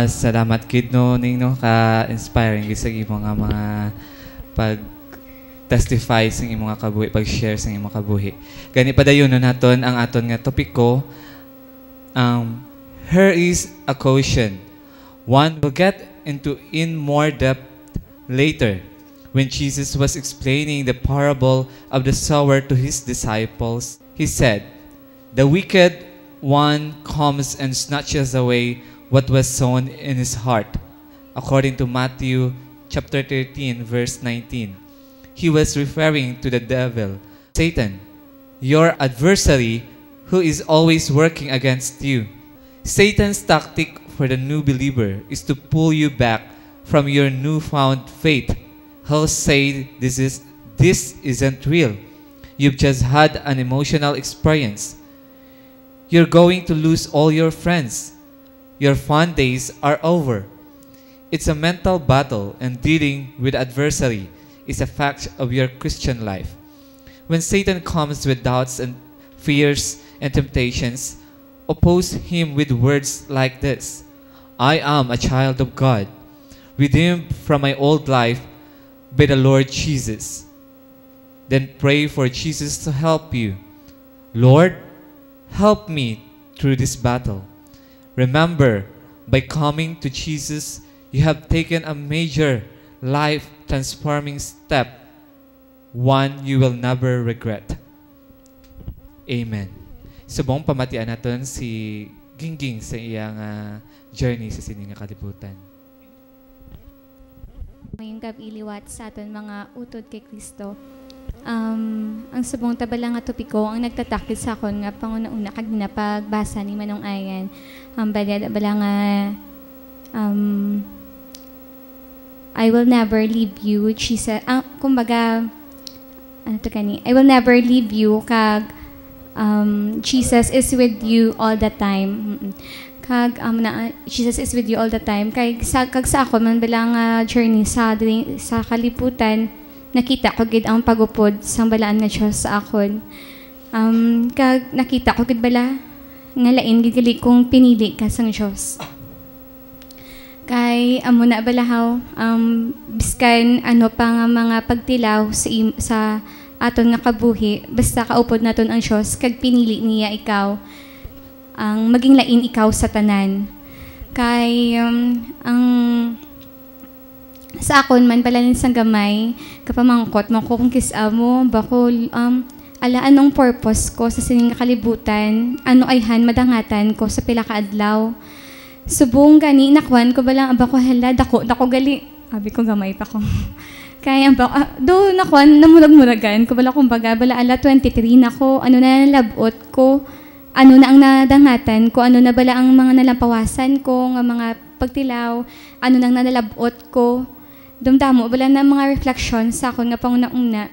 Salamat kid no ning no ka inspiring gid sa imo nga mga pag testify sa imong mga kabuhi, pag-share sa imong kabuhi. Gani padayon no naton ang aton nga topiko. Here is a caution. One will get into in more depth later when Jesus was explaining the parable of the sower to his disciples. He said, "The wicked one comes and snatches away what was sown in his heart," according to Matthew chapter 13, verse 19. He was referring to the devil, Satan, your adversary who is always working against you. Satan's tactic for the new believer is to pull you back from your newfound faith. He'll say this isn't real. You've just had an emotional experience. You're going to lose all your friends. Your fun days are over. It's a mental battle, and dealing with adversary is a fact of your Christian life. When Satan comes with doubts and fears and temptations, oppose him with words like this: "I am a child of God, redeemed from my old life by the Lord Jesus." Then pray for Jesus to help you. "Lord, help me through this battle." Remember, by coming to Jesus, you have taken a major life-transforming step, one you will never regret. Amen. Subong pamatian natin si Gingging sa iyang journey sa sining nga kalibutan. Ngayong gabi liwat sa aton mga utod kay Kristo. Ang subong tabala nga topiko ang nagtatakid sa akon nga panguna-una kag ginapagbasa ni Manong Ayan. Bala nga I will never leave you, Jesus. Kumbaga, ano to kani? I will never leave you, kag Jesus is with you all the time. Kag Jesus is with you all the time. Kag sa ako man bilang journey sa kalibutan, nakita ko gid ang pagupod sang balaan nga Dios sa akon. Kag nakita ko gid bala nga lain gid gali kong pinili ka sang Dios. Kay amo na balahaw biskan ano pa nga mga pagtilaw sa aton nga kabuhi, basta kaupod naton ang Dios kag pinili niya ikaw ang maging lain ikaw sa tanan. Kay ang sa akon man pala sang gamay kapamangkot mo ko kung kisamo bako ala anong purpose ko sa sining kalibutan, ano ay madangatan ko sa pila ka adlaw. Subong gani nakwan ko balang aba ko hala dako gali abi ko gamay pa ko kaya aba do nakwan namurag-muragan ko bala kumbaga bala ala 23 nako ano na nalabot ko, ano na ang nadangatan ko, ano na bala ang mga nalampawasan ko nga mga pagtilaw, ano nang nalabot ko. Dumdamo bala na mga reflection sa akon nga panguna-una.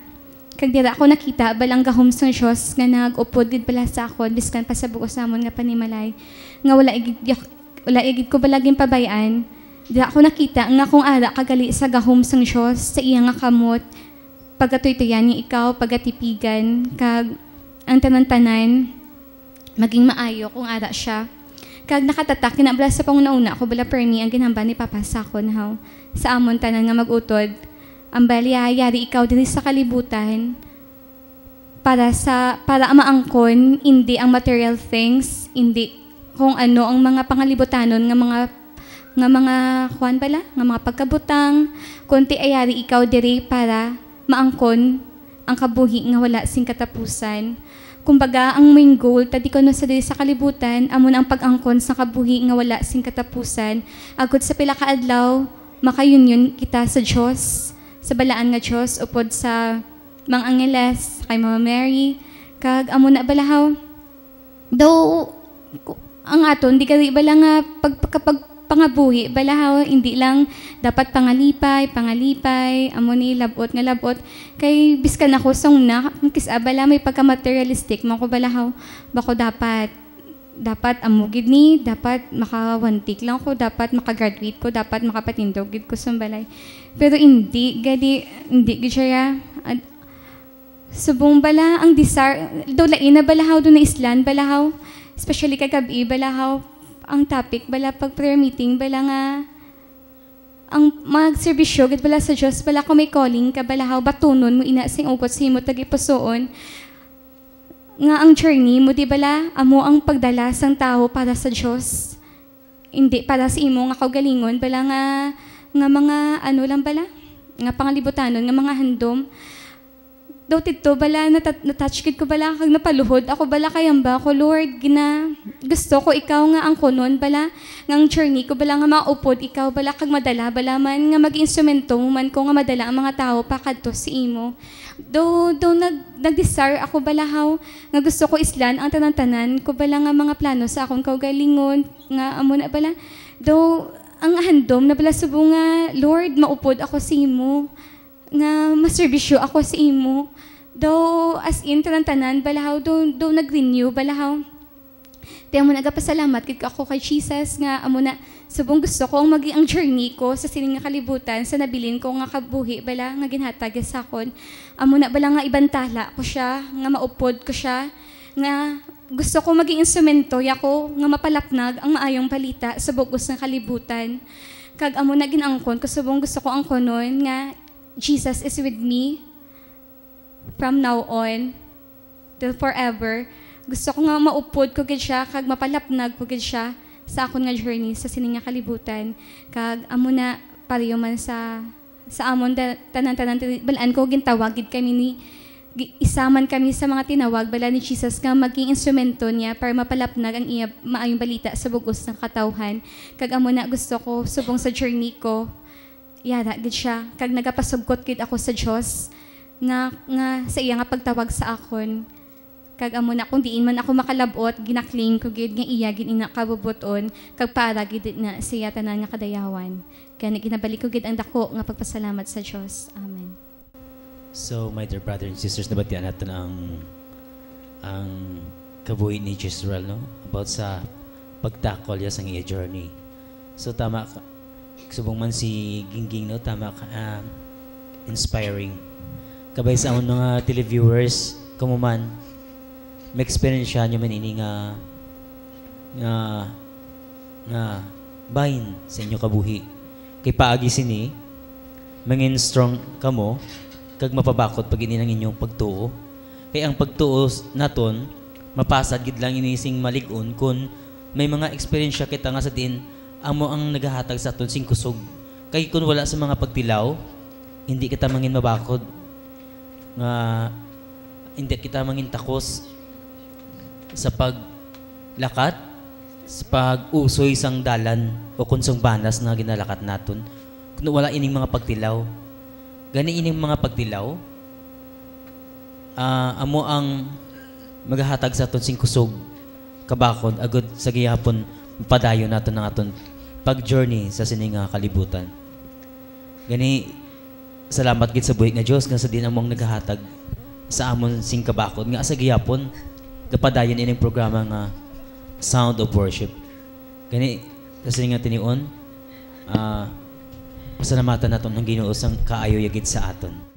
Kag dira ako nakita balang gahom sa Dios nga nag-upod gid bala sa akon biskan pa sa buos namon nga panimalay nga wala igid ko balaging pabayaan. Dira ako nakita nga kung ara kagali sa gahom sang Dios sa iya nga kamot pagatoy-toyan ni ikaw pagatipigan kag ang tanan-tanan maging maayo kung ara siya. Kag nakatatak kinabla sa panguna-una ko bala permi ang ginhamba ni Papa sakon haw sa amon tanan nga magutod. Ang baliyayari ikaw diri sa kalibutan para maangkon hindi ang material things, hindi kung ano ang mga pangalibutanon nga mga kuan bala nga mga pagkabutang, kunti ayari ikaw diri para maangkon ang kabuhi nga wala sing katapusan. Kumbaga ang main goal tadi ko no sa diri sa kalibutan amon ang pag-angkon sa kabuhi nga wala sing katapusan agud sa pila ka adlaw makayunyon kita sa Dios, sa balaan nga Dios upod sa mga angeles kay Mama Mary. Kag amo na balahaw daw ang aton di kali bala nga pangabuhi balahaw hindi lang dapat pangalipay amo ni labot nga labot kay biskan ako song na kisa bala may pagka materialistic man ko balahaw bako dapat amugid ni dapat makawantik lang ko, dapat makagraduate ko, dapat makapatindog gid ko sa balay. Pero hindi gid siya subong bala ang desire do lain na balahaw do na islan balahaw especially kagabi balahaw ang topic bala pag prayer meeting bala nga ang magserbisyo gid bala sa Dios bala ko may calling ka bala how batunon mo ina sing ugot sa imo tagipusoon nga ang journey mo di bala amo ang pagdala sang tao para sa Dios hindi para sa imo nga kaugalingon bala nga mga ano lang bala nga pangalibutanon nga mga handom daw tito bala natouch kid ko bala kag napaluhod ako bala kayamba ko Lord gina gusto ko ikaw nga ang kunon bala ngang journey ko bala nga maupod ikaw bala kag madala bala man nga mag-instrumento man ko nga madala ang mga tao pakadto si imo do nag-desire ako bala how nga gusto ko islan ang tanan-tanan ko bala nga mga plano sa akong kaugalingon nga amo na bala do ang handom na bala subo nga Lord maupod ako si imo nga maserbisyo ako sa imo daw as in tanan balahaw daw nag-renew balahaw tiyan mo nagapasalamat kit ako kay Jesus nga amo na subong gusto ko ang maging ang journey ko sa sining nga kalibutan sa nabilin ko nga kabuhi bala nga ginhatag sa akon amo na bala nga ibantala ko siya nga maupod ko siya nga gusto ko maging instrumento yako nga mapalapnag ang maayong balita sa bugos ng kalibutan kag amo na ginangkon ko subong gusto ko ang konon nga Jesus is with me from now on till forever. Gusto ko nga maupod ko gid siya kag mapalapnag ko gid siya sa akon nga journey sa sining nga kalibutan kag amo na pareho man sa amon tanan-tanan balaan ko gintawag gid kami ni isaman kami sa mga tinawag bala ni Jesus nga maging instrumento niya para mapalapnag ang iya maayong balita sa bugos ng katawhan kag amo na gusto ko subong sa journey ko yara gid siya kag nagapasugkot gid ako sa Dios nga sa iya nga pagtawag sa akon kag amo na kung diin man ako makalabot ginakling ko gid nga iya gid ina kabubuton kag para gid na siya tanan nga kadayawan kaya ginabalik ko gid ang dako nga pagpasalamat sa Dios amen. So my dear brothers and sisters nabatian natin ang kabuhi ni Jezreel no about sa pagtakol ya sa iya journey. So tama ka subong man si Gingging no tama ka inspiring kabay sa amon mga televiewers kamo man may experience nyo man ini nga bahin sa inyo kabuhi kay paagi sini mangin strong kamo kag mapabakot pag ini ng inyong pagtuo kay ang pagtuo naton mapasad gid lang inising malig-on kun may mga experience kita nga sa din amo ang nagahatag sa aton sing kusog kay kun wala sa mga pagtilaw hindi kita mangin mabakod nga hindi kita mangin takos sa paglakat sa pag-usoy sang dalan o kunsong banas na ginalakat naton kun wala ining mga pagtilaw gani ining mga pagtilaw amo ang magahatag sa aton sing kusog kabakod agud sa gihapon padayon naton ng aton pag-journey sa sining kalibutan. Gani salamat gid sa buhi nga Dios nga sa din among naghahatag sa amon sing kabakod nga sa gihapon gapadayon ining programa nga Sound of Worship. Gani sa sining nga tinion pasalamatan naton ang Ginoo sang kaayo yagid sa aton.